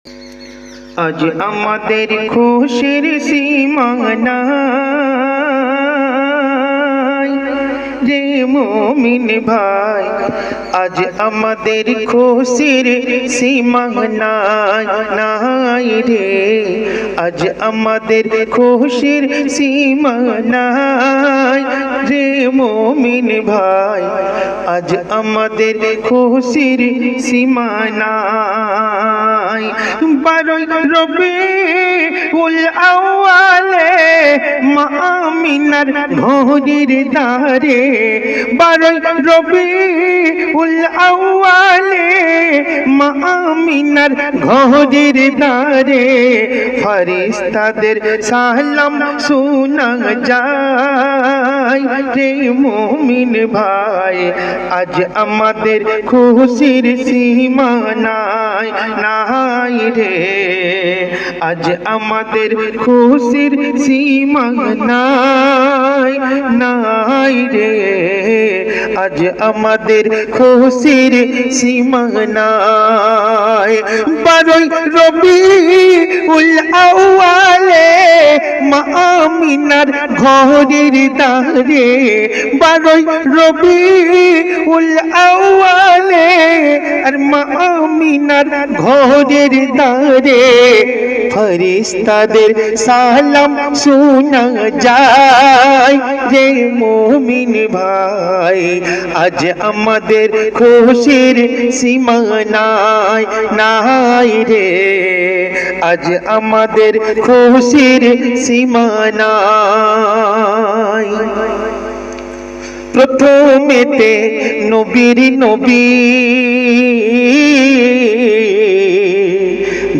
আজ আমাদের খুশির সীমা নাই রে মুমিন ভাই, আজ আমাদের খুশির সীমা নাই নাই রে, আজ আমাদের খুশির সীমা নাই রে মুমিন ভাই, আজ আমাদের খুশির সীমা নাই। 12 রবিউল আউয়ালে মা আমিনার ঘরের দ্বারে, 12 রবিউল আউয়ালে মা আমিনার ঘরের দ্বারে ফেরেশতাদের সালাম শোনা যায় রে মুমিন ভাই, আজ আমাদের খুশির সীমা নাই নাই রে, আজ আমাদের খুশির সীমা নাই নাই রে, আজ আমাদের খুশির সীমা নাই। 12 রবিউল আউয়ালে মা আমিনার ঘরের দ্বারে, 12 রবিউল আউয়ালে আর মা আমিনার ঘরের দ্বারে ফেরেশতাদের সালাম শোনা যায় রে মুমিন ভাই, আজ আমাদের খুশির সীমা নাই নাই রে, আজ আমাদের খুশির সীমা নাই। প্রথমেতে নবীর নবী,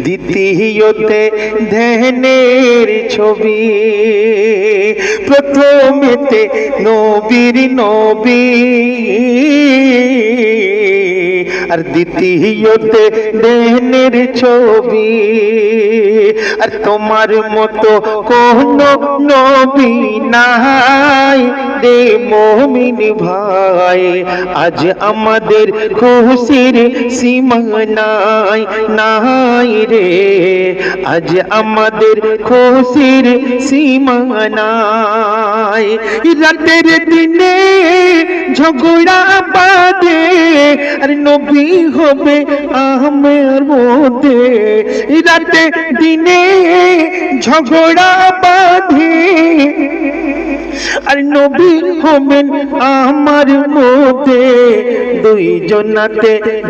দ্বিতীয়তে ধ্যানের ছবি, প্রথমেতে নবীর নবী আর দ্বিতীয়তে ধ্যানের ছবি, আর তোমার মতো কোন নবী নাই রে মুমিন ভাই, আজ আমাদের খুশির সীমা নাই নাই রে, আজ আমাদের খুশির সীমা নাই। রাতের দিনে ঝগড়া বাঁধে আর নবী হবে আমার মধ্যে, রাতে দিনে ঝগড়া বাঁধে আর নবী হবেন আমার মধ্যে,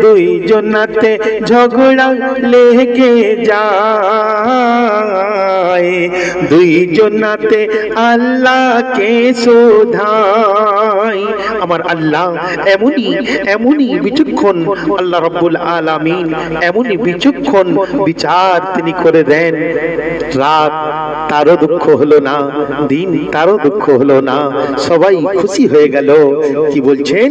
দুইজনাতে ঝগড়া লেগে যায়, দুইজনাতে আল্লাহকে শোধায়। আমার আল্লাহ এমনই বিচক্ষণ, আল্লাহ রাব্বুল আলামিন এমনই বিচক্ষণ বিচার তিনি করে দেন। রাত তারও দুঃখ হলো না, দিন তারও দুঃখ হলো না, সবাই খুশি হয়ে গেল। কি বলছেন?